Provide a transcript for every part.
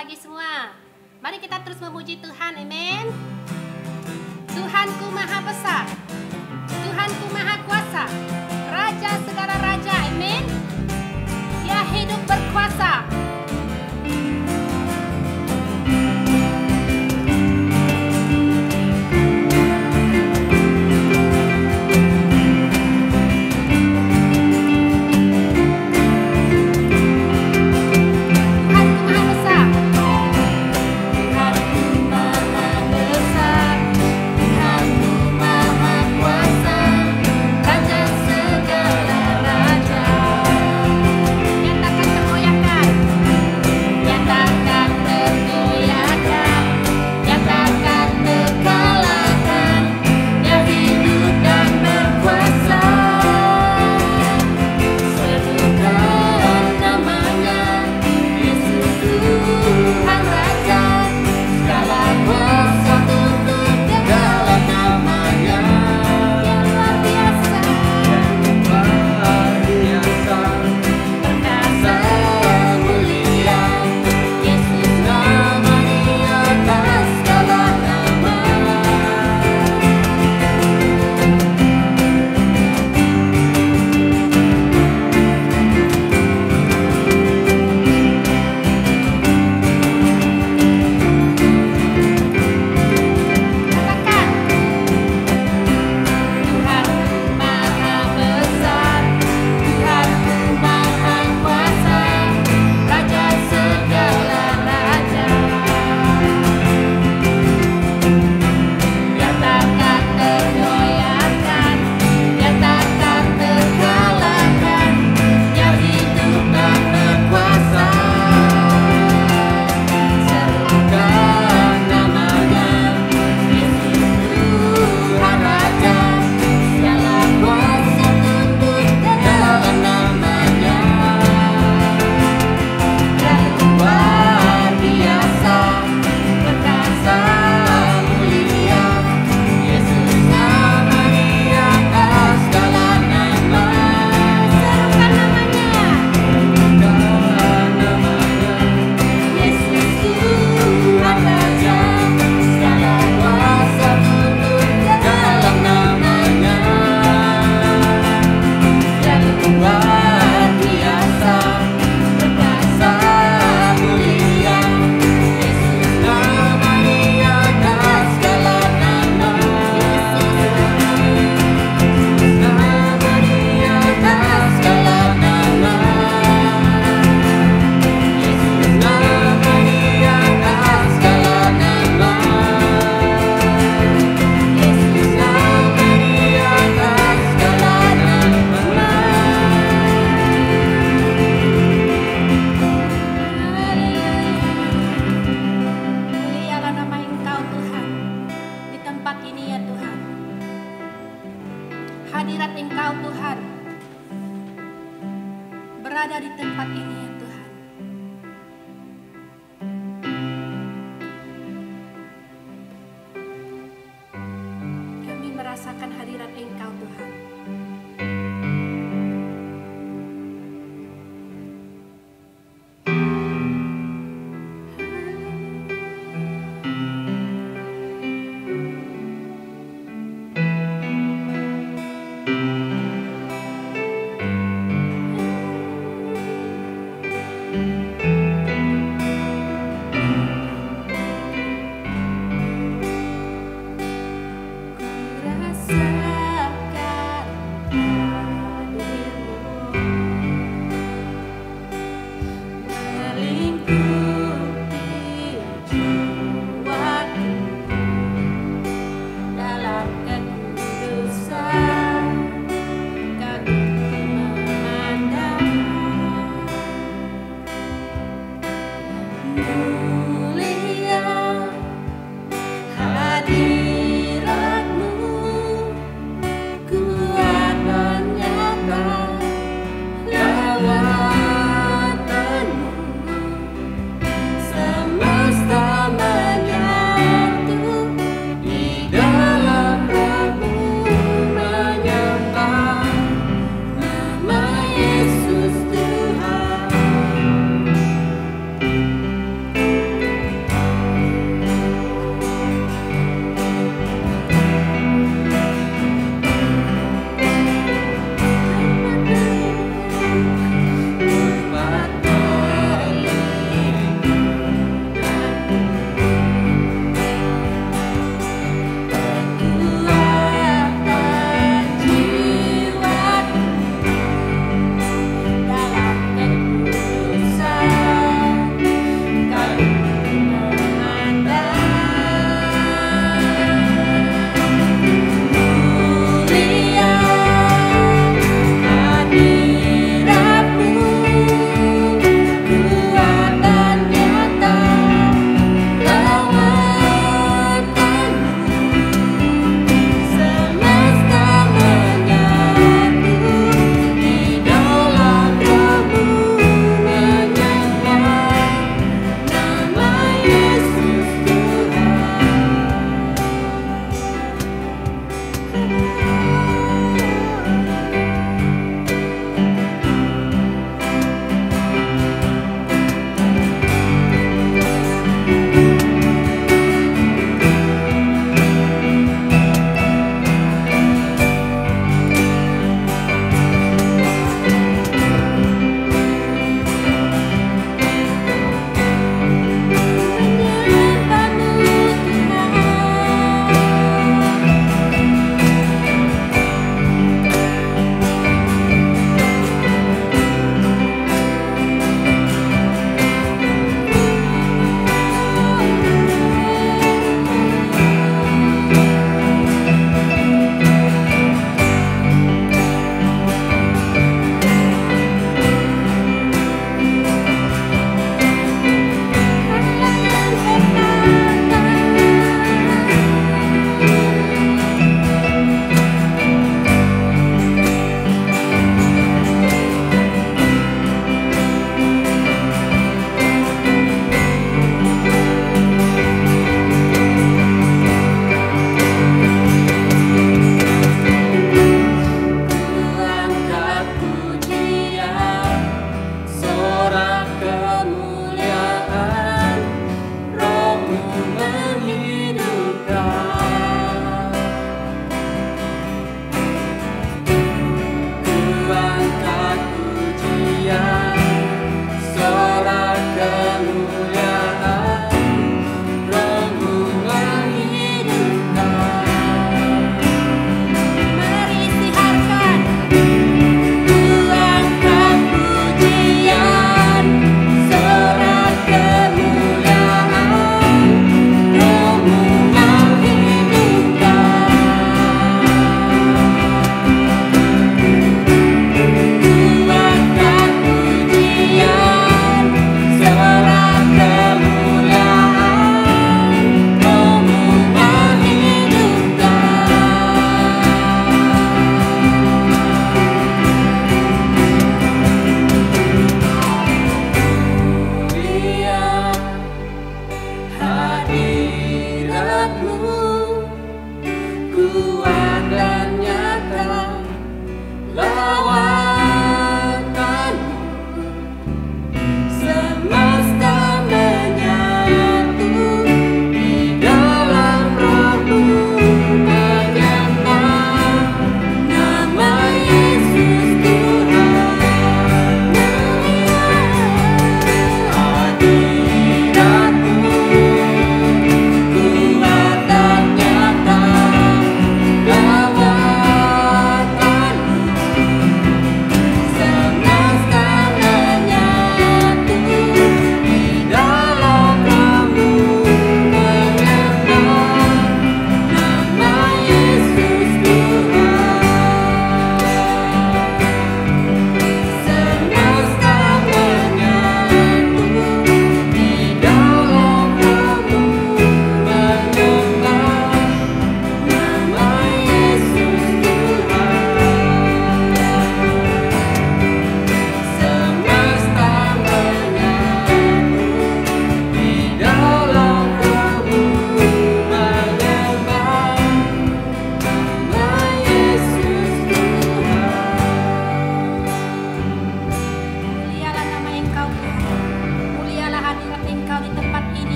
pagi semua. Mari kita terus memuji Tuhan, amin. Tuhanku maha besar, Tuhanku maha kuasa, Raja segala raja, amin. Dia hidup berkuasa. Nyatakan tergoyahkan.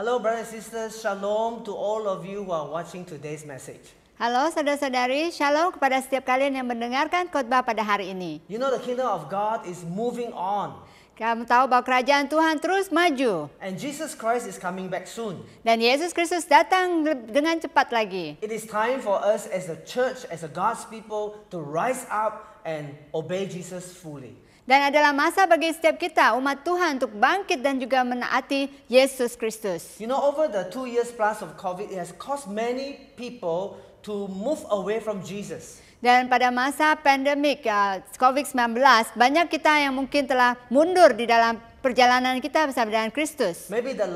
Hello, brothers and sisters. Shalom to all of you who are watching today's message. Halo saudara-saudari, shalom kepada setiap kalian yang mendengarkan khotbah pada hari ini. You know the kingdom of God is moving on. Kamu tahu bahwa kerajaan Tuhan terus maju. And Jesus Christ is coming back soon. Dan Yesus Kristus datang dengan cepat lagi. It is time for us as a church, as a God's people to rise up and obey Jesus fully. Dan adalah masa bagi setiap kita, umat Tuhan, untuk bangkit dan juga menaati Yesus Kristus. You know, over the 2 years plus of COVID, it has caused many people to move away from Jesus. Dan pada masa pandemik COVID-19, banyak kita yang mungkin telah mundur di dalam perjalanan kita bersama dengan Kristus. Maybe the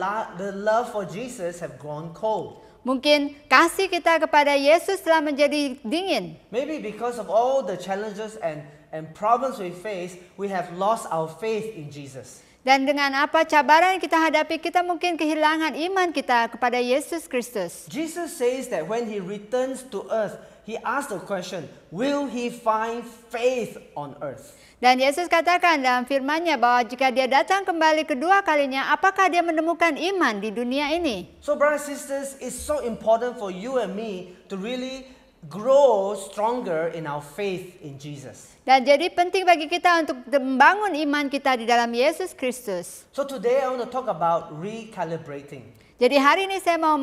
love for Jesus have grown cold. Mungkin kasih kita kepada Yesus telah menjadi dingin. Maybe because of all the challenges and problems we face, we have lost our faith in Jesus. Dan dengan apa cabaran kita hadapi, kita mungkin kehilangan iman kita kepada Yesus Kristus. Jesus says that when he returns to earth, he asks the question, will he find faith on earth? Dan Yesus katakan dalam firman-Nya bahwa jika dia datang kembali kedua kalinya, apakah dia menemukan iman di dunia ini? So brothers and sisters, it's so important for you and me to really grow stronger in our faith in Jesus. Dan jadi penting bagi kita untuk membangun iman kita di dalam Yesus Kristus. So today I want to talk about recalibrating. Jadi hari ini saya mau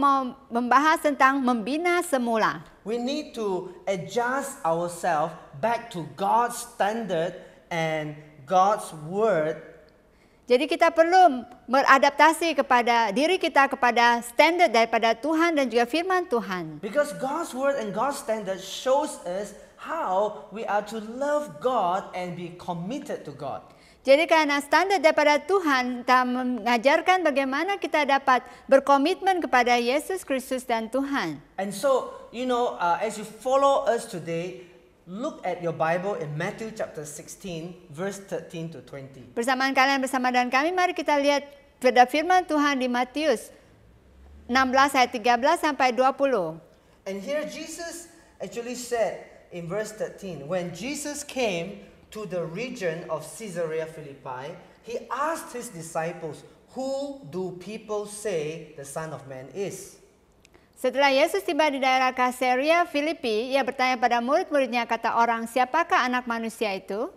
membahas tentang membina semula. We need to adjust ourselves back to God's standard and God's word. Jadi kita perlu beradaptasi kepada diri kita kepada standar daripada Tuhan dan juga firman Tuhan. Because God's word and God's standard shows us how we are to love God and be committed to God. Jadi karena standar daripada Tuhan kita mengajarkan bagaimana kita dapat berkomitmen kepada Yesus Kristus dan Tuhan. And so, you know, as you follow us today, look at your Bible in Matthew chapter 16, verse 13 to 20. Bersamaan kalian bersama dengan kami, mari kita lihat pada firman Tuhan di Matius 16 ayat 13 sampai 20. And here Jesus actually said in verse 13, when Jesus came to the region of Caesarea Philippi, he asked his disciples, who do people say the Son of Man is? Setelah Yesus tiba di daerah Caesarea Filipi, ia bertanya pada murid-muridnya, kata orang, siapakah anak manusia itu?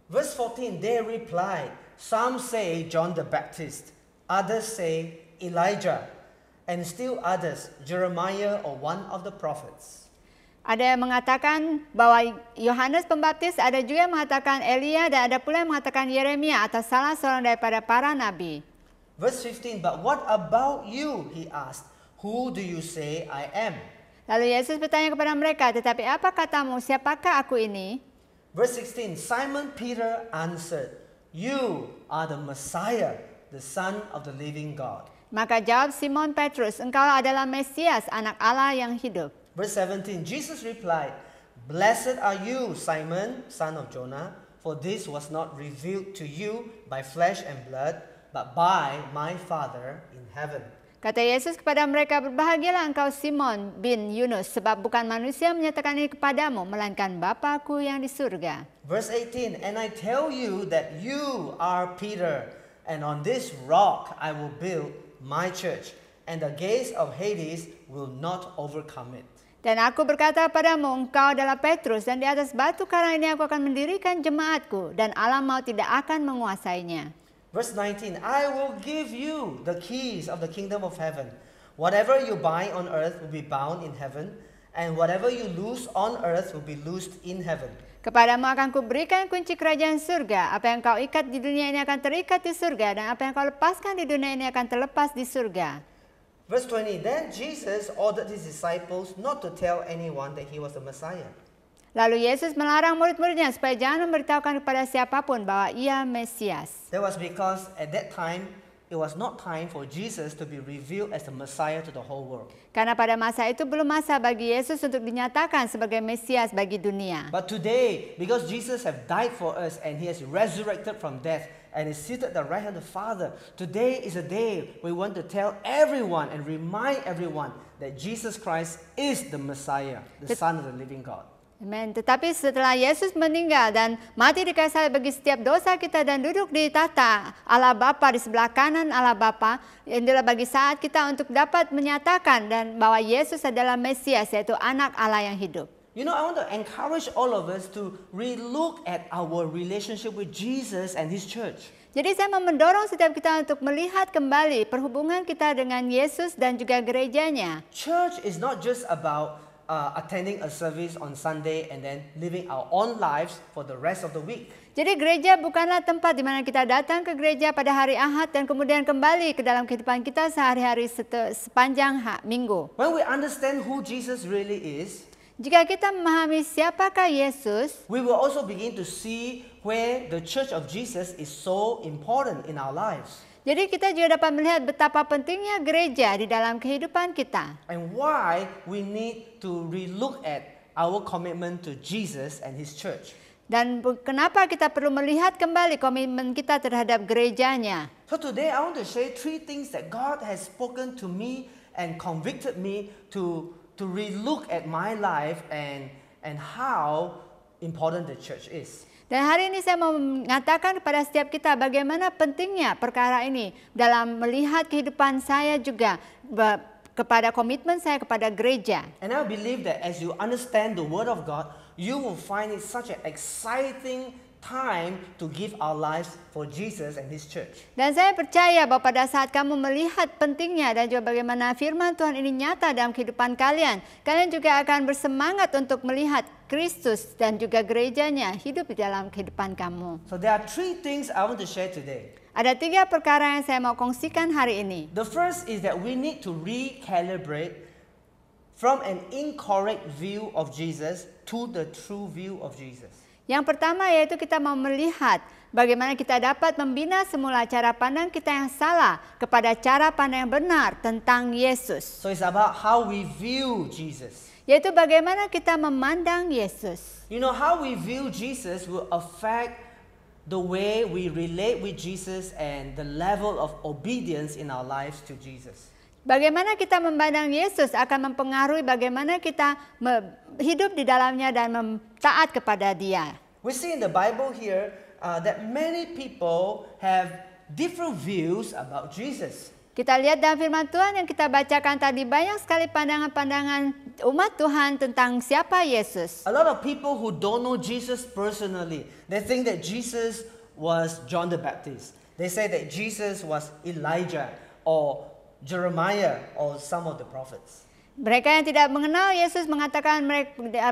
Verse 14, they replied, some say John the Baptist, others say Elijah, and still others Jeremiah or one of the prophets. Ada yang mengatakan bahwa Yohanes Pembaptis, ada juga yang mengatakan Elia, dan ada pula yang mengatakan Yeremia atau salah seorang daripada para nabi. Verse 15, but what about you? He asked. Who do you say I am? Lalu Yesus bertanya kepada mereka, tetapi apa katamu, siapakah aku ini? Verse 16, Simon Peter answered, you are the Messiah, the Son of the living God. Maka jawab Simon Petrus, engkau adalah Mesias, anak Allah yang hidup. Verse 17, Jesus replied, blessed are you, Simon, son of Jonah, for this was not revealed to you by flesh and blood, but by my Father in heaven. Kata Yesus kepada mereka, berbahagialah engkau Simon bin Yunus, sebab bukan manusia menyatakan ini kepadamu, melainkan Bapa-Ku yang di surga. Verse 18, and I tell you that you are Peter, and on this rock I will build my church, and the gates of Hades will not overcome it. Dan aku berkata padamu, engkau adalah Petrus, dan di atas batu karang ini aku akan mendirikan jemaatku, dan alam maut tidak akan menguasainya. Verse 19, I will give you the keys of the kingdom of heaven. Whatever you bind on earth will be bound in heaven, and whatever you loose on earth will be loosed in heaven. Kepadamu akan kuberikan kunci kerajaan surga. Apa yang kau ikat di dunia ini akan terikat di surga, dan apa yang kau lepaskan di dunia ini akan terlepas di surga. Verse 20, then Jesus ordered his disciples not to tell anyone that he was the Messiah. Lalu Yesus melarang murid-muridnya supaya jangan memberitahukan kepada siapapun bahwa ia Mesias. That was because at that time, it was not time for Jesus to be revealed as the Messiah to the whole world. Karena pada masa itu belum masa bagi Yesus untuk dinyatakan sebagai Mesias bagi dunia. But today, because Jesus has died for us and he has resurrected from death and is seated at the right hand of the Father, today is a day we want to tell everyone and remind everyone that Jesus Christ is the Messiah, the Son of the living God. Amen. Tetapi setelah Yesus meninggal dan mati di kayu salib bagi setiap dosa kita dan duduk di tahta Allah Bapa di sebelah kanan Allah Bapa, inilah bagi saat kita untuk dapat menyatakan dan bahwa Yesus adalah Mesias, yaitu anak Allah yang hidup. You know, I want to encourage all of us to relook at our relationship with Jesus and his church. Jadi saya mau mendorong setiap kita untuk melihat kembali perhubungan kita dengan Yesus dan juga gerejanya. Church is not just about attending a service on Sunday and then living our own lives for the rest of the week. Jadi gereja bukanlah tempat di mana kita datang ke gereja pada hari Ahad dan kemudian kembali ke dalam kehidupan kita sehari-hari sepanjang minggu. When we understand who Jesus really is, jika kita memahami siapakah Yesus, we will also begin to see where the church of Jesus is so important in our lives. Jadi kita juga dapat melihat betapa pentingnya gereja di dalam kehidupan kita. And why we need to relook at our commitment to Jesus and his church. Dan kenapa kita perlu melihat kembali komitmen kita terhadap gerejanya. So today I want to share 3 things that God has spoken to me and convicted me to relook at my life and how important the church is. Dan hari ini saya mau mengatakan kepada setiap kita bagaimana pentingnya perkara ini dalam melihat kehidupan saya juga kepada komitmen saya kepada gereja. And I believe that as you understand the Word of God, you will find it such an exciting time to give our lives for Jesus and his church. Dan saya percaya bahwa pada saat kamu melihat pentingnya dan juga bagaimana firman Tuhan ini nyata dalam kehidupan kalian, kalian juga akan bersemangat untuk melihat Kristus dan juga gerejanya hidup di dalam kehidupan kamu. So there are 3 things I want to share today. Ada 3 perkara yang saya mau kongsikan hari ini. The first is that we need to recalibrate from an incorrect view of Jesus to the true view of Jesus. Yang pertama yaitu kita mau melihat bagaimana kita dapat membina semula cara pandang kita yang salah kepada cara pandang yang benar tentang Yesus. So it's about how we view Jesus. Yaitu bagaimana kita memandang Yesus. You know, how we view Jesus will affect the way we relate with Jesus and the level of obedience in our lives to Jesus. Bagaimana kita memandang Yesus akan mempengaruhi bagaimana kita hidup di dalamnya dan taat kepada Dia. We see in the Bible here that many people have different views about Jesus. Kita lihat dalam firman Tuhan yang kita bacakan tadi, banyak sekali pandangan-pandangan umat Tuhan tentang siapa Yesus. A lot of people who don't know Jesus personally, they think that Jesus was John the Baptist. They say that Jesus was Elijah or Jeremiah or some of the prophets. Mereka yang tidak mengenal Yesus mengatakan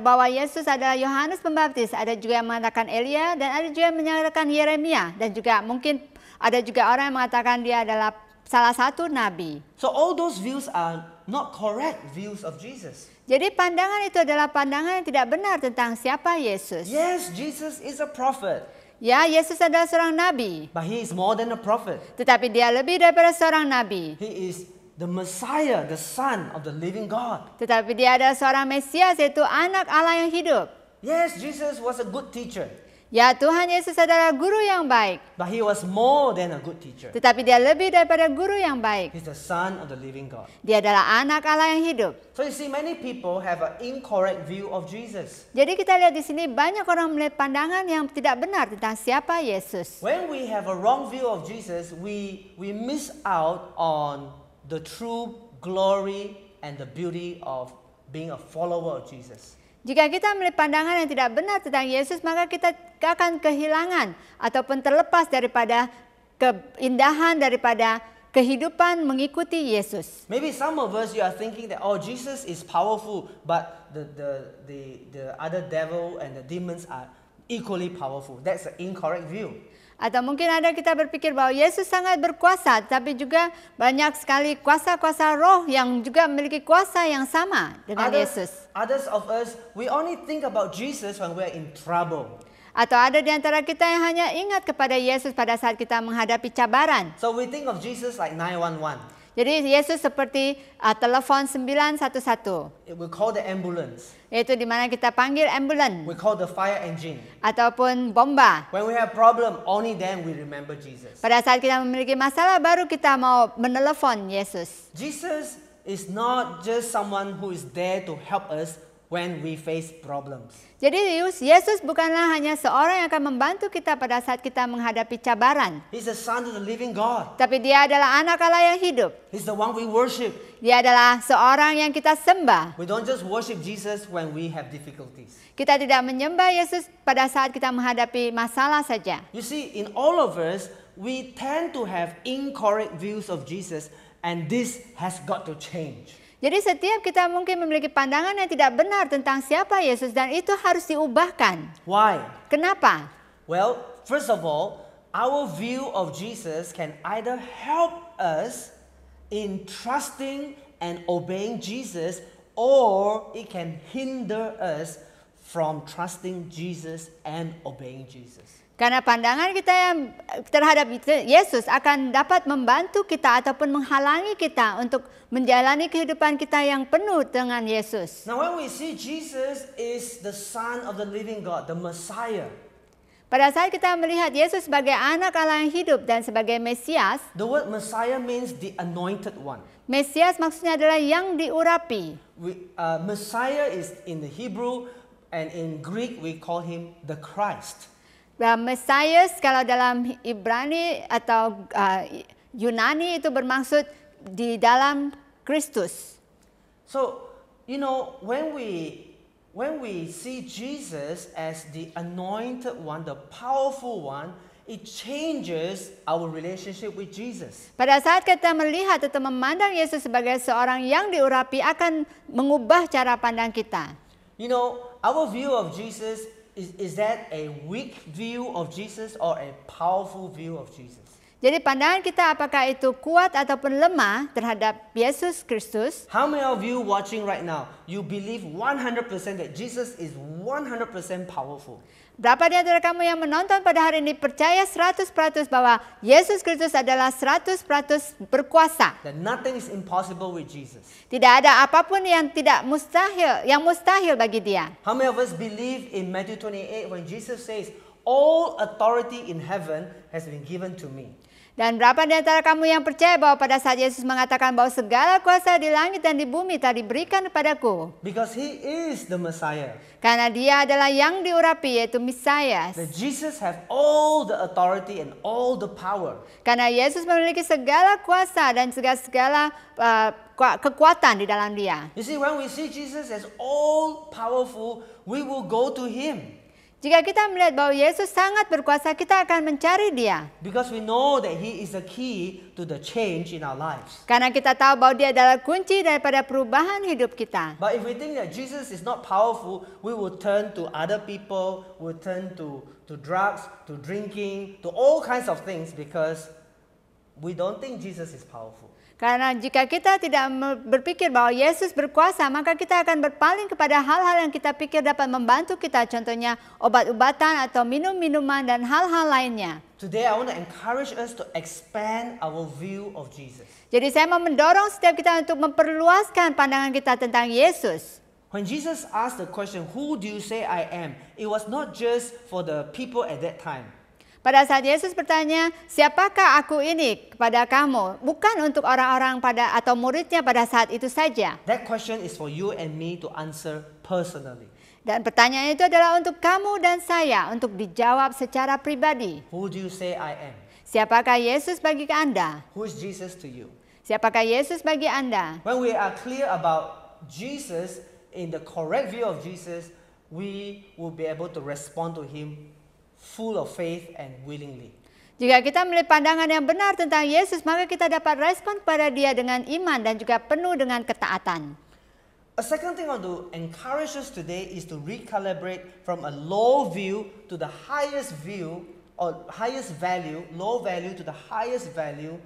bahwa Yesus adalah Yohanes Pembaptis. Ada juga yang mengatakan Elia, dan ada juga yang menyatakan Yeremia, dan juga mungkin ada juga orang yang mengatakan dia adalah salah satu nabi. So all those views are not correct views of Jesus. Jadi pandangan itu adalah pandangan yang tidak benar tentang siapa Yesus. Yes, Jesus is a prophet, Ya, Yesus adalah seorang nabi, but he is more than a prophet. tetapi dia lebih daripada seorang nabi. He is the Messiah, the Son of the living God. Tetapi dia adalah seorang Mesias, yaitu anak Allah yang hidup. Yes, Jesus was a good teacher, Ya, Tuhan Yesus adalah guru yang baik, but he was more than a good teacher. tetapi dia lebih daripada guru yang baik. He's the Son of the living God. Dia adalah anak Allah yang hidup. So you see, many people have an incorrect view of Jesus. Jadi kita lihat di sini banyak orang melihat pandangan yang tidak benar tentang siapa Yesus. When we have a wrong view of Jesus, we miss out on the true glory and the beauty of being a follower of Jesus. Jika kita melihat pandangan yang tidak benar tentang Yesus, maka kita akan kehilangan ataupun terlepas daripada keindahan daripada kehidupan mengikuti Yesus. Maybe some of us, you are thinking that, oh, Jesus is powerful, but the other devil and the demons are equally powerful. That's an incorrect view. Atau mungkin ada kita berpikir bahwa Yesus sangat berkuasa, tapi juga banyak sekali kuasa-kuasa roh yang juga memiliki kuasa yang sama dengan Yesus. Others of us, we only think about Jesus when we are in trouble. Atau ada di antara kita yang hanya ingat kepada Yesus pada saat kita menghadapi cabaran. So we think of Jesus like 911. Jadi Yesus seperti telepon 911. We call the ambulance. Yaitu di mana kita panggil ambulans We call the fire engine. ataupun bomba. When we have problem, only then we remember Jesus. Pada saat kita memiliki masalah, baru kita mau menelepon Yesus. Jesus is not just someone who is there to help us when we face problems. Jadi Yesus bukanlah hanya seorang yang akan membantu kita pada saat kita menghadapi cabaran. He's the Son of the living God. Tapi dia adalah anak Allah yang hidup. He's the one we worship. Dia adalah seorang yang kita sembah. We don't just worship Jesus when we have difficulties. Kita tidak menyembah Yesus pada saat kita menghadapi masalah saja. You see, in all of us, we tend to have incorrect views of Jesus, and this has got to change. Jadi setiap kita mungkin memiliki pandangan yang tidak benar tentang siapa Yesus, dan itu harus diubahkan. Why? Kenapa? Well, first of all, our view of Jesus can either help us in trusting and obeying Jesus, or it can hinder us from trusting Jesus and obeying Jesus. Karena pandangan kita yang terhadap Yesus akan dapat membantu kita ataupun menghalangi kita untuk menjalani kehidupan kita yang penuh dengan Yesus. Now when we see Jesus is the Son of the living God, the Messiah, Pada saat kita melihat Yesus sebagai anak Allah yang hidup dan sebagai Mesias, the word Messiah means the anointed one. Mesias maksudnya adalah yang diurapi. Messiah is in the Hebrew, and in Greek we call him the Christ. Mesias kalau dalam Ibrani atau Yunani itu bermaksud di dalam Kristus. So, you know, when we see Jesus as the anointed one, the powerful one, it changes our relationship with Jesus. Pada saat kita melihat atau memandang Yesus sebagai seorang yang diurapi, akan mengubah cara pandang kita. You know, our view of Jesus, is that a weak view of Jesus or a powerful view of Jesus? Jadi pandangan kita apakah itu kuat ataupun lemah terhadap Yesus Kristus? How many of you watching right now, you believe 100% that Jesus is 100% powerful? Berapa di antara kamu yang menonton pada hari ini percaya 100% bahwa Yesus Kristus adalah 100% berkuasa? That nothing is impossible with Jesus. Tidak ada apapun yang mustahil bagi dia. How many of us believe in Matthew 28 when Jesus says, all authority in heaven has been given to me? Dan berapa di antara kamu yang percaya bahwa pada saat Yesus mengatakan bahwa segala kuasa di langit dan di bumi telah diberikan kepadaku? Because he is the Messiah. Karena dia adalah yang diurapi, yaitu Mesias. That Jesus have all the authority and all the power. Karena Yesus memiliki segala kuasa dan segala kekuatan di dalam dia. You see, when we see Jesus as all powerful, we will go to him. Jika kita melihat bahwa Yesus sangat berkuasa, kita akan mencari dia. Because we know that he is the key to the change in our lives. Karena kita tahu bahwa dia adalah kunci daripada perubahan hidup kita. But if we think that Jesus is not powerful, we will turn to other people, we'll turn to drugs, to drinking, to all kinds of things because we don't think Jesus is powerful. Karena jika kita tidak berpikir bahwa Yesus berkuasa, maka kita akan berpaling kepada hal-hal yang kita pikir dapat membantu kita. Contohnya obat-obatan atau minum-minuman dan hal-hal lainnya. Today I want to encourage us to expand our view of Jesus. Jadi saya mau mendorong setiap kita untuk memperluaskan pandangan kita tentang Yesus. When Jesus asked the question, "Who do you say I am?" It was not just for the people at that time. Pada saat Yesus bertanya, siapakah aku ini kepada kamu? Bukan untuk orang-orang atau muridnya pada saat itu saja. That question is for you and me to answer personally. Dan pertanyaan itu adalah untuk kamu dan saya, untuk dijawab secara pribadi. Who do you say I am? Siapakah Yesus bagi Anda? Who is Jesus to you? Siapakah Yesus bagi Anda? When we are clear about Jesus, in the correct view of Jesus, we will be able to respond to him full of faith and willingly. Jika kita melihat pandangan yang benar tentang Yesus, maka kita dapat respon kepada dia dengan iman dan juga penuh dengan ketaatan. A second thing I want to encourage us today is to recalibrate from a low view to the highest view or highest value, low value to the highest value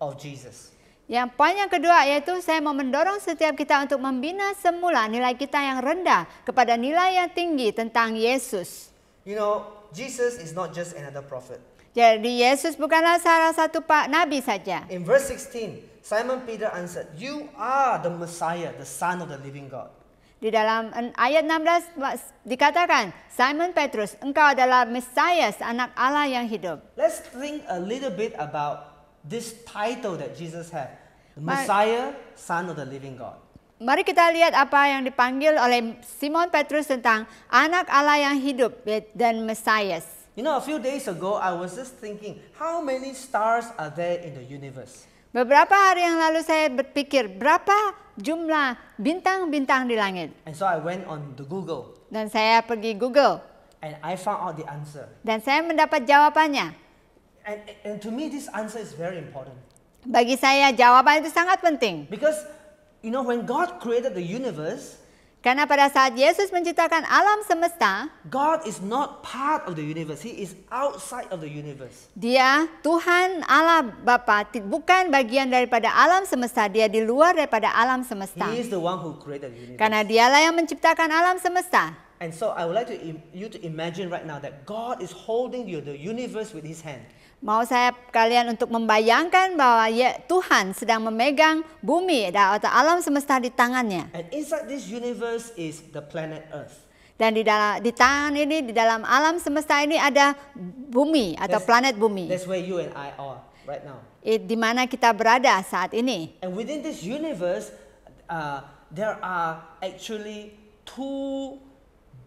of Jesus. Yang poin yang kedua yaitu saya mau mendorong setiap kita untuk membina semula nilai kita yang rendah kepada nilai yang tinggi tentang Yesus. You know, Jesus is not just another prophet. Jadi Yesus bukanlah salah satu nabi saja. In verse 16, Simon Peter answered, "You are the Messiah, the Son of the living God." Di dalam ayat 16 dikatakan, Simon Petrus, engkau adalah Mesias, anak Allah yang hidup. Let's think a little bit about this title that Jesus had. The Messiah, Son of the living God. Mari kita lihat apa yang dipanggil oleh Simon Petrus tentang anak Allah yang hidup dan Mesias. You know, a few days ago, I was just thinking, how many stars are there in the universe? Beberapa hari yang lalu saya berpikir, berapa jumlah bintang-bintang di langit? And so I went on the Google. Dan saya pergi Google. And I found out the answer. Dan saya mendapat jawabannya. And to me, this answer is very important. Bagi saya, jawaban itu sangat penting. Because, you know, when God created the universe, karena pada saat Yesus menciptakan alam semesta, God is not part of the universe. He is outside of the universe. Dia, Tuhan Allah Bapa, bukan bagian daripada alam semesta. Dia di luar daripada alam semesta. He is the one who created the universe. Karena dialah yang menciptakan alam semesta. And so I would like you to imagine right now that God is holding the universe with his hand. Mau saya kalian untuk membayangkan bahwa Tuhan sedang memegang bumi atau alam semesta di tangannya. And inside this universe is the planet Earth. Dan di tangan ini, di dalam alam semesta ini ada bumi atau planet bumi. That's where you and I are right now. Di mana kita berada saat ini. And within this universe, there are actually 2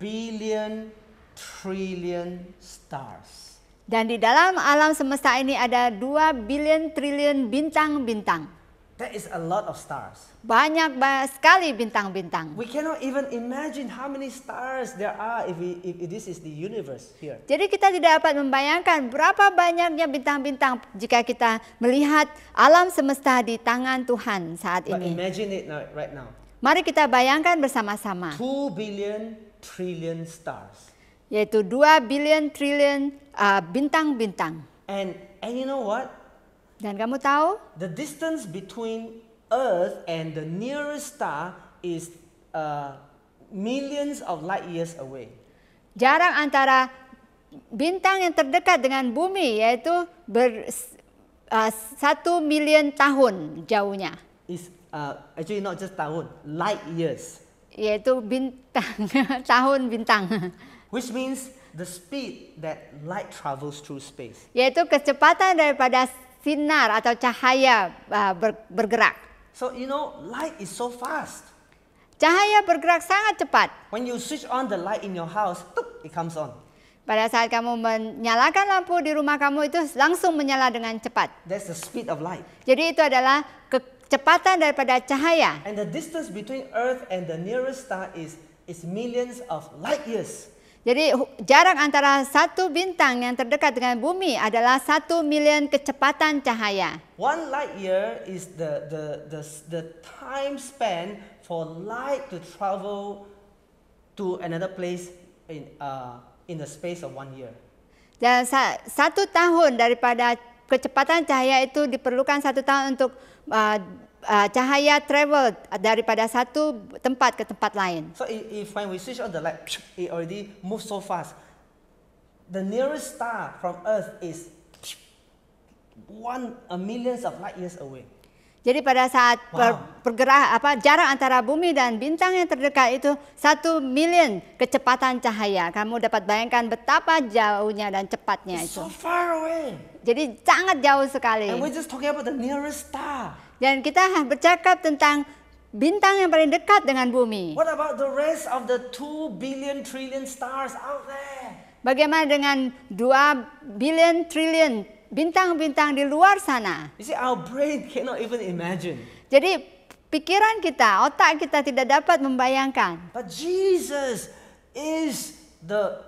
billion trillion stars. Dan di dalam alam semesta ini ada 2 billion triliun bintang-bintang. That is a lot of stars. Banyak sekali bintang-bintang. We cannot even imagine how many stars there are if this is the universe here. Jadi kita tidak dapat membayangkan berapa banyaknya bintang-bintang jika kita melihat alam semesta di tangan Tuhan saat But ini. imagine it right now. Mari kita bayangkan bersama-sama. 2 billion trillion stars. Yaitu 2 billion triliun bintang-bintang. And you know what? Dan kamu tahu? The distance between Earth and the nearest star is millions of light years away. Jarak antara bintang yang terdekat dengan bumi yaitu 1 million tahun jauhnya. Is actually not just tahun, light years. Yaitu bintang, tahun bintang. Which means the speed that light travels through space. Yaitu kecepatan daripada sinar atau cahaya bergerak. So, light is so fast. Cahaya bergerak sangat cepat. When you switch on the light in your house, it comes on. Pada saat kamu menyalakan lampu di rumah kamu itu langsung menyala dengan cepat. That's the speed of light. Jadi itu adalah kecepatan daripada cahaya. And the distance between Earth and the nearest star is millions of light years. Jadi jarak antara satu bintang yang terdekat dengan bumi adalah 1 million kecepatan cahaya. 1 light year is the time span for light to travel to another place in the space of 1 year. Dan 1 tahun daripada kecepatan cahaya itu diperlukan 1 tahun untuk cahaya travel daripada satu tempat ke tempat lain. So if when we switch on the light, it already moves so fast. The nearest star from Earth is millions of light years away. Jadi pada saat jarak antara bumi dan bintang yang terdekat itu 1 million kecepatan cahaya. Kamu dapat bayangkan betapa jauhnya dan cepatnya It's itu. so far away. Jadi sangat jauh sekali. And we're just talking about the nearest star. Dan kita bercakap tentang bintang yang paling dekat dengan bumi. What about the rest of the 2 billion trillion stars out there? Bagaimana dengan 2 billion trillion bintang-bintang di luar sana? You see, our brain cannot even imagine. Jadi pikiran kita, otak kita tidak dapat membayangkan. But Jesus is the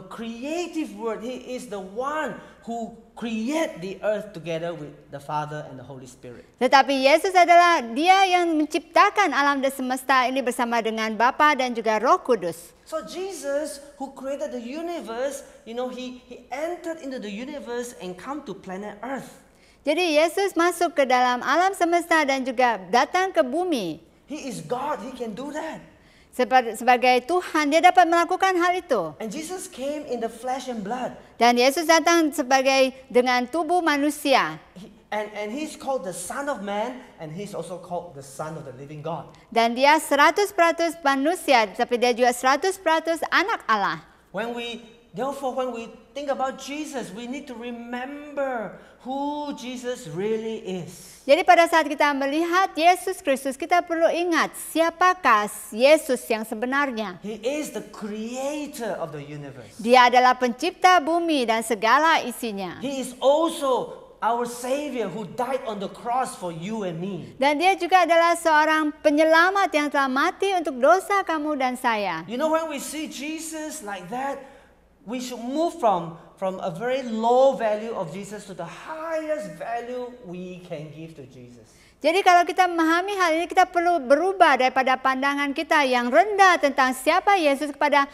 creative word. He is the one who create the earth together with the Father and the Holy Spirit. Tetapi Yesus adalah Dia yang menciptakan alam dan semesta ini bersama dengan Bapa dan juga Roh Kudus. So Jesus, who created the universe, he entered into the universe and come to planet Earth. Jadi Yesus masuk ke dalam alam semesta dan juga datang ke bumi. He is God. He can do that. Sebagai Tuhan, Dia dapat melakukan hal itu. And Jesus came in the flesh and blood. Dan Yesus datang dengan tubuh manusia. And he's called the Son of Man, and he's also called the Son of the living God. Dan Dia 100% manusia, tapi Dia juga 100% anak Allah. Therefore, when we think about Jesus, we need to remember who Jesus really is. Jadi pada saat kita melihat Yesus Kristus, kita perlu ingat siapakah Yesus yang sebenarnya. He is the creator of the universe. Dia adalah pencipta bumi dan segala isinya. He is also our Savior who died on the cross for you and me. Dan Dia juga adalah seorang penyelamat yang telah mati untuk dosa kamu dan saya. When we see Jesus like that, we should move from a very low value of Jesus to the highest value we can give to Jesus. Jadi kalau kita memahami hal ini, kita perlu berubah daripada pandangan kita yang rendah tentang siapa Yesus kepada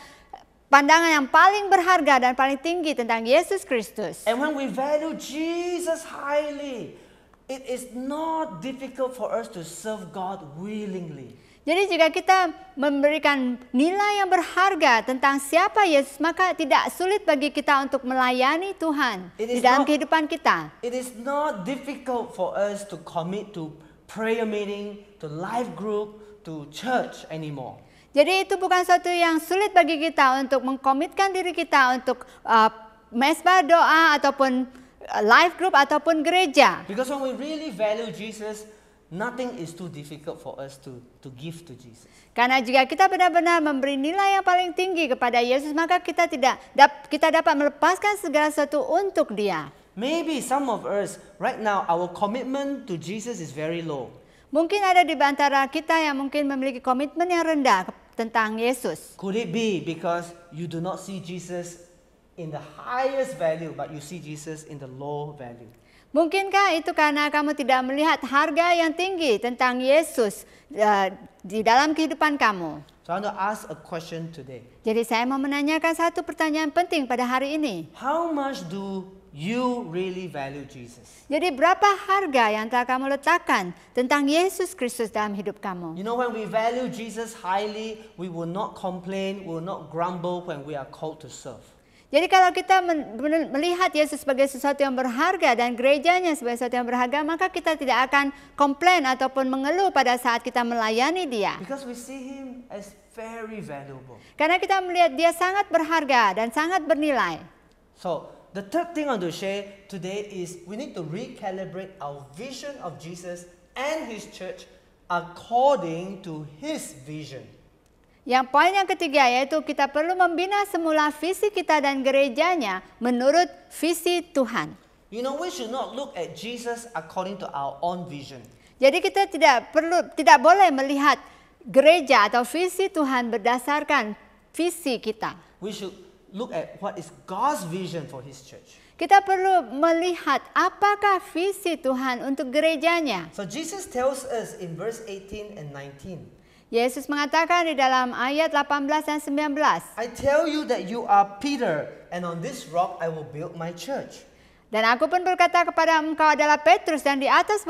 pandangan yang paling berharga dan paling tinggi tentang Yesus Kristus. And when we value Jesus highly, it is not difficult for us to serve God willingly. Jadi jika kita memberikan nilai yang berharga tentang siapa Yesus, maka tidak sulit bagi kita untuk melayani Tuhan di dalam kehidupan kita. It is not difficult for us to commit to prayer meeting, to life group, to church anymore. Jadi itu bukan sesuatu yang sulit bagi kita untuk mengkomitkan diri kita untuk mesbah doa ataupun life group ataupun gereja. Because when we really value Jesus, nothing is too difficult for us to give to Jesus. Karena jika kita benar-benar memberi nilai yang paling tinggi kepada Yesus, maka kita dapat melepaskan segala sesuatu untuk Dia. Maybe some of us right now, our commitment to Jesus is very low. Mungkin ada di antara kita yang mungkin memiliki komitmen yang rendah tentang Yesus. Could it be because you do not see Jesus in the highest value, but you see Jesus in the low value? Mungkinkah itu karena kamu tidak melihat harga yang tinggi tentang Yesus di dalam kehidupan kamu? So I want to ask a question today. Jadi saya mau menanyakan satu pertanyaan penting pada hari ini. How much do you really value Jesus? Jadi berapa harga yang telah kamu letakkan tentang Yesus Kristus dalam hidup kamu? When we value Jesus highly, we will not complain, we will not grumble when we are called to serve. Jadi kalau kita melihat Yesus sebagai sesuatu yang berharga dan gerejanya sebagai sesuatu yang berharga, maka kita tidak akan komplain ataupun mengeluh pada saat kita melayani Dia. Because we see Him as very valuable. Karena kita melihat Dia sangat berharga dan sangat bernilai. So the third thing I want to share today is we need to recalibrate our vision of Jesus and His church according to His vision. Yang poin yang ketiga yaitu kita perlu membina semula visi kita dan gerejanya menurut visi Tuhan. You know, we should not look at Jesus according to our own vision. Jadi kita tidak boleh melihat gereja atau visi Tuhan berdasarkan visi kita. We should look at what is God's vision for His church. Kita perlu melihat apakah visi Tuhan untuk gerejanya. So Jesus tells us in verse 18 and 19. Yesus mengatakan di dalam ayat 18 dan 19. I tell you that you are Peter, and on this rock I will build my church. Dan aku pun berkata kepada engkau adalah Petrus, dan di atas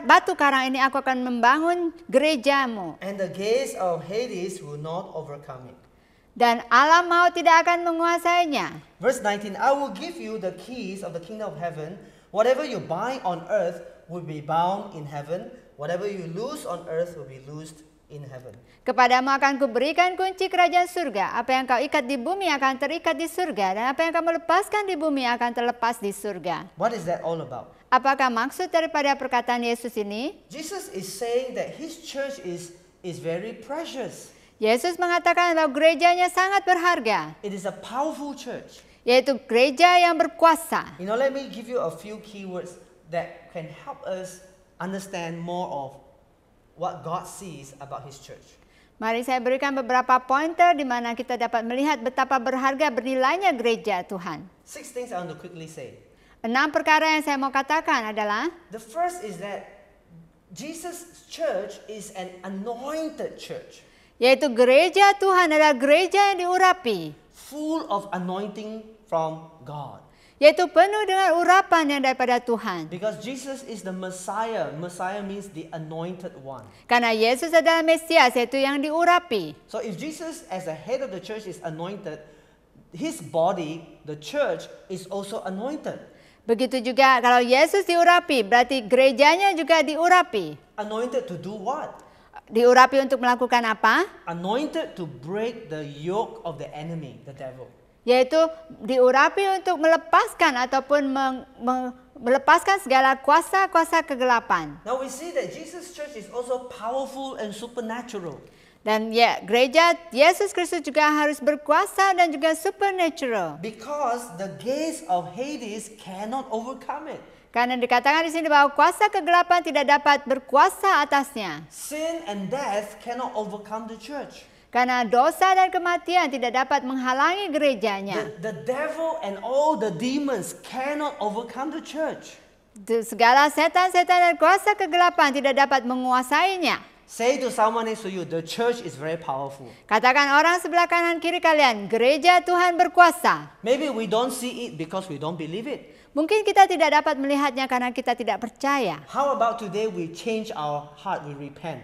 batu karang ini aku akan membangun gerejamu. And the gates of Hades will not overcome it. Dan alam maut tidak akan menguasainya. Verse 19, I will give you the keys of the kingdom of heaven. Whatever you bind on earth will be bound in heaven. Whatever you loose on earth will be loosed in heaven. Kepadamu akan kuberikan kunci kerajaan surga. Apa yang kau ikat di bumi akan terikat di surga, dan apa yang kamu lepaskan di bumi akan terlepas di surga. What is that all about? Apakah maksud daripada perkataan Yesus ini? Jesus is saying that His church is very precious. Yesus mengatakan bahwa gerejanya sangat berharga, It is a powerful church. yaitu gereja yang berkuasa. You know, let me give you a few keywords that can help us understand more of what God sees about His church. Mari saya berikan beberapa pointer di mana kita dapat melihat betapa berharga bernilainya gereja Tuhan. 6 things I want to quickly say. 6 perkara yang saya mau katakan adalah, The first is that Jesus' church is an anointed church, yaitu gereja Tuhan adalah gereja yang diurapi, full of anointing from God. yaitu penuh dengan urapan yang daripada Tuhan. Because Jesus is the Messiah. Messiah means the anointed one. Karena Yesus adalah Mesias, yaitu yang diurapi. So if Jesus as the head of the church is anointed, His body, the church, is also anointed. Begitu juga kalau Yesus diurapi, berarti gerejanya juga diurapi. Anointed to do what? Diurapi untuk melakukan apa? Anointed to break the yoke of the enemy, the devil. Yaitu diurapi untuk melepaskan ataupun melepaskan segala kuasa-kuasa kegelapan. Now we see that Jesus' church is also powerful and supernatural. Dan ya, gereja Yesus Kristus juga harus berkuasa dan juga supernatural. Because the gates of Hades cannot overcome it. Karena dikatakan di sini bahwa kuasa kegelapan tidak dapat berkuasa atasnya. Sin and death cannot overcome the church. Karena dosa dan kematian tidak dapat menghalangi gerejanya. The devil and all the demons cannot overcome the church. Segala setan-setan dan kuasa kegelapan tidak dapat menguasainya. Say to someone next to you, the church is very powerful. Katakan orang sebelah kanan kiri kalian, gereja Tuhan berkuasa. Maybe we don't see it because we don't believe it. Mungkin kita tidak dapat melihatnya karena kita tidak percaya. How about today we change our heart, we repent?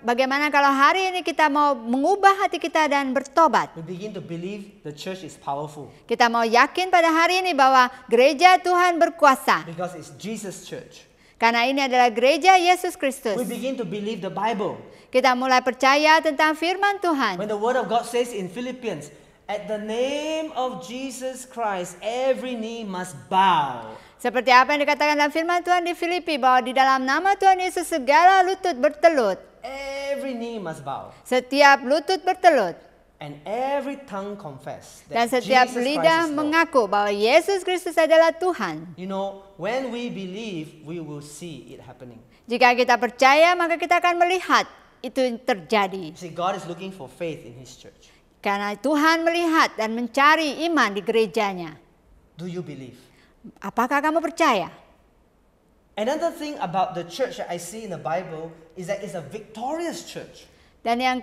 Bagaimana kalau hari ini kita mau mengubah hati kita dan bertobat? We begin to believe the church is powerful. Kita mau yakin pada hari ini bahwa gereja Tuhan berkuasa. Because it's Jesus' church. Karena ini adalah gereja Yesus Kristus. We begin to believe the Bible. Kita mulai percaya tentang firman Tuhan. When the word of God says in Philippians, at the name of Jesus Christ, every knee must bow. Seperti apa yang dikatakan dalam firman Tuhan di Filipi, bahwa di dalam nama Tuhan Yesus segala lutut bertelut. Every knee must bow. Setiap lutut bertelut. And every tongue confess Dan that setiap Jesus lidah Christ is Lord. mengaku bahwa Yesus Kristus adalah Tuhan. You know, when we believe, we will see it happening. Jika kita percaya, maka kita akan melihat itu terjadi. You see, God is looking for faith in His church. Karena Tuhan melihat dan mencari iman di gerejanya. Do you believe? Apakah kamu percaya? Another thing about the church that I see in the Bible is that it's a victorious church. Dan yang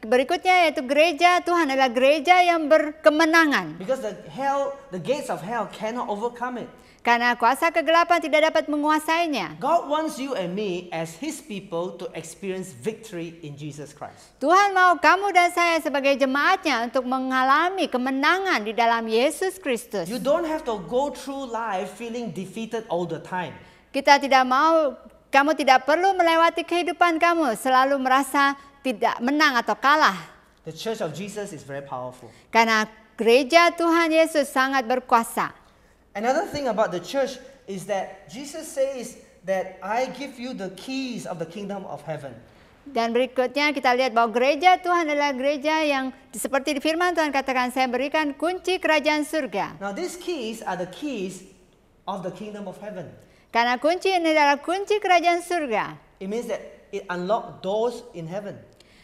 berikutnya yaitu gereja Tuhan adalah gereja yang berkemenangan. Because the gates of hell cannot overcome it. Karena kuasa kegelapan tidak dapat menguasainya. God wants you and me as His people to experience victory in Jesus Christ. Tuhan mau kamu dan saya sebagai jemaatnya untuk mengalami kemenangan di dalam Yesus Kristus. You don't have to go through life feeling defeated all the time. Kamu tidak perlu melewati kehidupan kamu selalu merasa tidak menang atau kalah. The church of Jesus is very powerful. Karena gereja Tuhan Yesus sangat berkuasa. Another thing about the church is that Jesus says that I give you the keys of the kingdom of heaven. Dan berikutnya kita lihat bahwa gereja Tuhan adalah gereja yang seperti di firman Tuhan katakan, saya berikan kunci kerajaan surga. Now these keys are the keys of the kingdom of heaven. Karena kunci ini adalah kunci kerajaan surga. It means that it unlocks doors in heaven.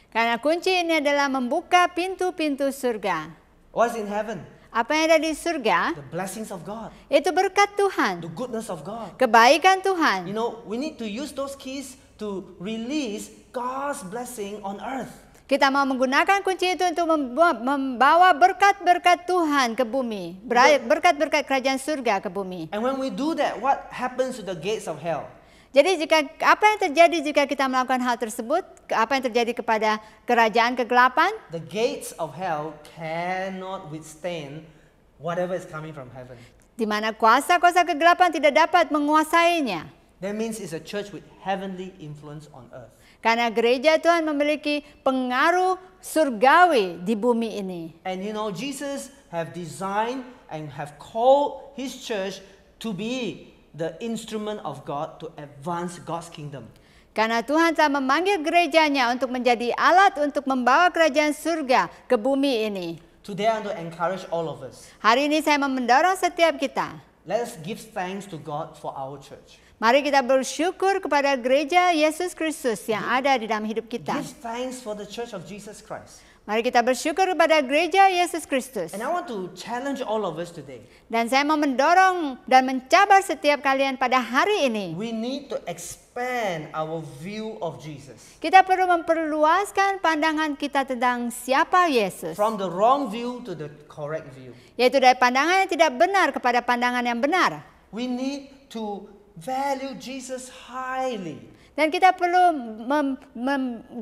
Karena kunci ini adalah membuka pintu-pintu surga. What's in heaven? Apa yang ada di surga? The blessings of God, Itu berkat Tuhan, the goodness of God. kebaikan Tuhan. You know, we need to use those keys to release God's blessing on earth. Kita mau menggunakan kunci itu untuk membawa berkat-berkat Tuhan ke bumi. Berkat-berkat kerajaan surga ke bumi. And when we do that, what happens to the gates of hell? Jadi apa yang terjadi jika kita melakukan hal tersebut? Apa yang terjadi kepada kerajaan kegelapan? The gates of hell cannot withstand whatever is coming from heaven. Di mana kuasa-kuasa kegelapan tidak dapat menguasainya. That means it's a church with heavenly influence on earth. Karena gereja Tuhan memiliki pengaruh surgawi di bumi ini. And you know, Jesus have designed and have called his church to be the instrument of God to advance God's kingdom. Karena Tuhan telah memanggil gerejanya untuk menjadi alat untuk membawa kerajaan surga ke bumi ini. Today I want to encourage all of us. Hari ini saya mau mendorong setiap kita. Let us give thanks to God for our church. Mari kita bersyukur kepada gereja Yesus Kristus yang ada di dalam hidup kita. Give thanks for the church of Jesus Christ. Mari kita bersyukur kepada gereja Yesus Kristus. And I want to challenge all of us today. Dan saya mau mendorong dan mencabar setiap kalian pada hari ini. We need to expand our view of Jesus. Kita perlu memperluaskan pandangan kita tentang siapa Yesus. From the wrong view to the correct view. Yaitu dari pandangan yang tidak benar kepada pandangan yang benar. We need to value Jesus highly. Dan kita perlu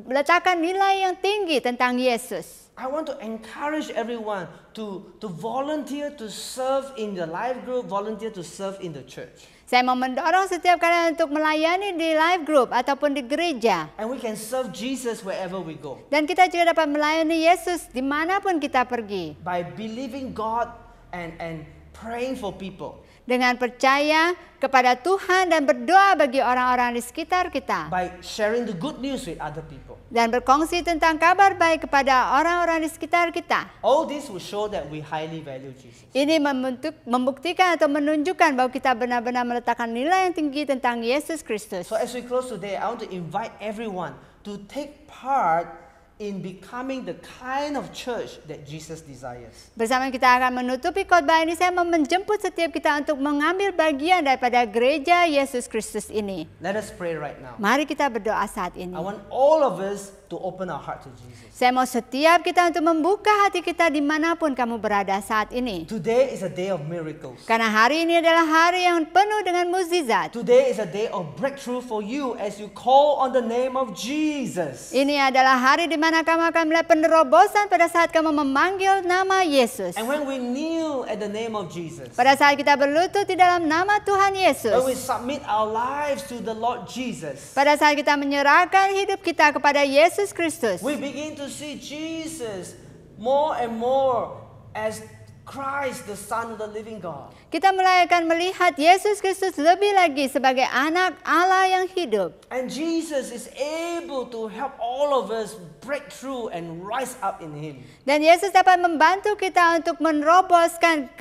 meletakkan nilai yang tinggi tentang Yesus. I want to encourage everyone to volunteer to serve in the life group, volunteer to serve in the church. Saya mau mendorong setiap kalian untuk melayani di life group ataupun di gereja. And we can serve Jesus wherever we go. Dan kita juga dapat melayani Yesus dimanapun kita pergi. By believing God and praying for people. Dengan percaya kepada Tuhan dan berdoa bagi orang-orang di sekitar kita. By sharing the good news with other people. Dan berkongsi tentang kabar baik kepada orang-orang di sekitar kita. All this will show that we highly value Jesus. Ini membuktikan atau menunjukkan bahwa kita benar-benar meletakkan nilai yang tinggi tentang Yesus Kristus. So as we close today, I want to invite everyone to take part in becoming the kind of church that Jesus desires. Bersama kita akan menutupi khotbah ini, saya mau menjemput setiap kita untuk mengambil bagian daripada gereja Yesus Kristus ini. Let us pray right now. Mari kita berdoa saat ini. I want all of us to open our heart to Jesus. Saya mau setiap kita untuk membuka hati kita dimanapun kamu berada saat ini. Today is a day of miracles. Karena hari ini adalah hari yang penuh dengan mukjizat. Today is a day of breakthrough for you as you call on the name of Jesus. Ini adalah hari di mana kamu akan melihat penerobosan pada saat kamu memanggil nama Yesus. And when we kneel at the name of Jesus, Pada saat kita berlutut di dalam nama Tuhan Yesus. when we submit our lives to the Lord Jesus, Pada saat kita menyerahkan hidup kita kepada Yesus Kristus. we begin to see Jesus more and more as Christ, the Son of the living God. Kita mulai akan melihat Yesus Kristus lebih lagi sebagai anak Allah yang hidup. And Jesus is able to help all of us break through and rise up in Him. Dan Yesus dapat membantu kita untuk meneroboskan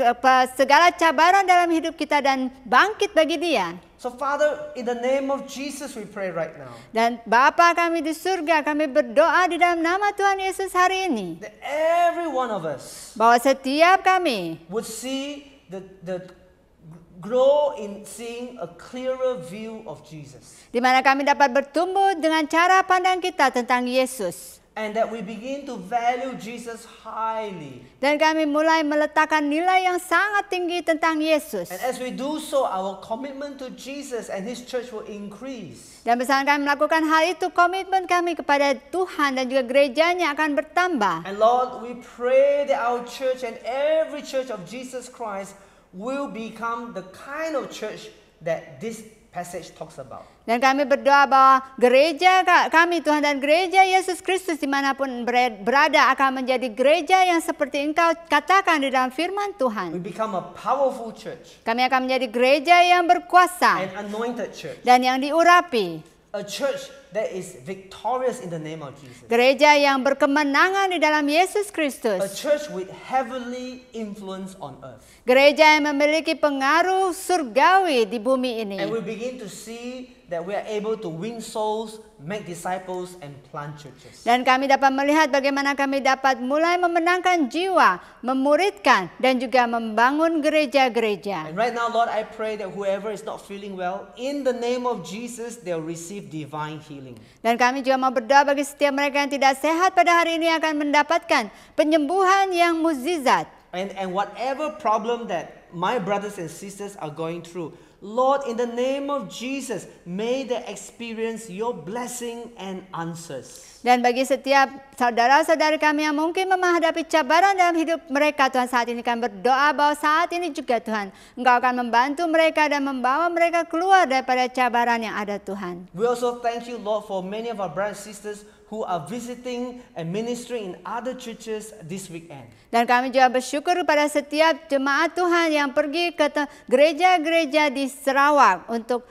segala cabaran dalam hidup kita dan bangkit bagi Dia. So Father, in the name of Jesus we pray right now. Dan Bapa kami di surga, kami berdoa di dalam nama Tuhan Yesus hari ini. That every one of us Bahwa setiap kami would see the grow in seeing a clearer view of Jesus. di mana kami dapat bertumbuh dengan cara pandang kita tentang Yesus. And that we begin to value Jesus highly. Dan kami mulai meletakkan nilai yang sangat tinggi tentang Yesus. And as we do so, our commitment to Jesus and His church will increase. Dan bersama kami melakukan hal itu, komitmen kami kepada Tuhan dan juga gerejanya akan bertambah. And Lord, we pray that our church and every church of Jesus Christ will become the kind of church that this passage talks about. Dan kami berdoa bahwa gereja kami Tuhan dan gereja Yesus Kristus dimanapun berada akan menjadi gereja yang seperti Engkau katakan di dalam firman We Tuhan. become a powerful church, Kami akan menjadi gereja yang berkuasa an anointed church, dan yang diurapi. a church that is victorious in the name of Jesus, Gereja yang berkemenangan di dalam Yesus a Kristus. church with heavenly influence on earth. Gereja yang memiliki pengaruh surgawi di bumi ini. And we begin to see that we are able to win souls, make disciples, and plant churches. Dan kami dapat melihat bagaimana kami dapat mulai memenangkan jiwa, memuridkan, dan juga membangun gereja-gereja. And right now, Lord, I pray that whoever is not feeling well, in the name of Jesus, they'll receive divine healing. Dan kami juga mau berdoa bagi setiap mereka yang tidak sehat pada hari ini akan mendapatkan penyembuhan yang mukjizat. And whatever problem that my brothers and sisters are going through, Lord, in the name of Jesus, may they experience your blessing and answers. Dan bagi setiap saudara-saudari kami yang mungkin menghadapi cabaran dalam hidup mereka, Tuhan, saat ini kami berdoa bahwa saat ini juga Tuhan, Engkau akan membantu mereka dan membawa mereka keluar daripada cabaran yang ada, Tuhan. We also thank you, Lord, for many of our brothers and sisters who are visiting and ministering in other churches this weekend. Dan kami juga bersyukur pada setiap jemaat Tuhan yang pergi ke gereja-gereja di Sarawak untuk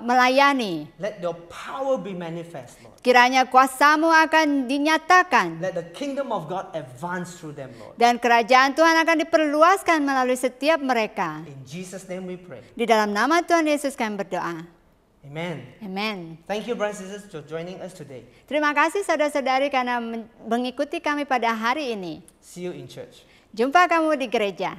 melayani. Let your power be manifest, Lord. Kiranya kuasa-Mu akan dinyatakan. Let the kingdom of God advance through them, Lord. Dan kerajaan Tuhan akan diperluaskan melalui setiap mereka. In Jesus' name we pray. Di dalam nama Tuhan Yesus kami berdoa. Amen. Amen. Thank you, brothers and sisters, for joining us today. Terima kasih saudara-saudari karena mengikuti kami pada hari ini. See you in church. Jumpa kamu di gereja.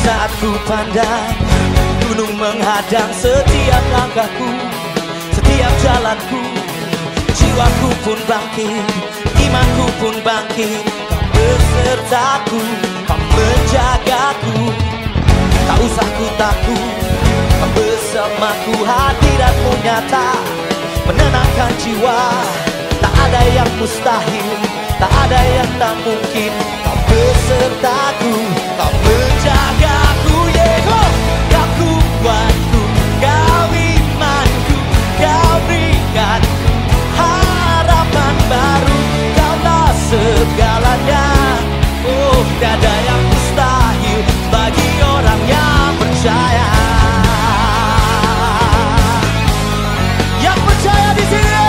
Saat ku pandang gunung menghadang setiap langkahku, setiap jalanku, jiwaku pun bangkit, imanku pun bangkit. Kau besertaku, kau menjagaku, tak usah ku takut. Kau bersamaku, hadiratmu nyata, menenangkan jiwa. Tak ada yang mustahil, tak ada yang tak mungkin. Kau besertaku, kau menjagaku, Yeho. Kau kuatku, kau imanku, kau berikan harapan baru. Kaulah segalanya, oh tiada yang mustahil bagi orang yang percaya. Yang percaya di sini.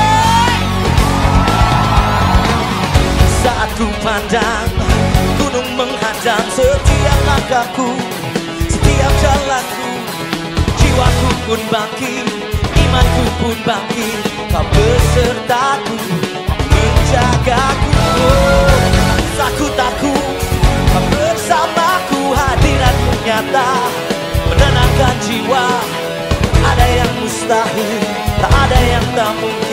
Saat ku pandang gunung menghadang setiap langkahku, setiap jalanku, jiwaku pun bangkit, imanku pun bangkit. Kau besertaku, menjagaku, aku takut. Kau bersamaku, hadiratmu nyata, menenangkan jiwa. Ada yang mustahil, tak ada yang tak mungkin.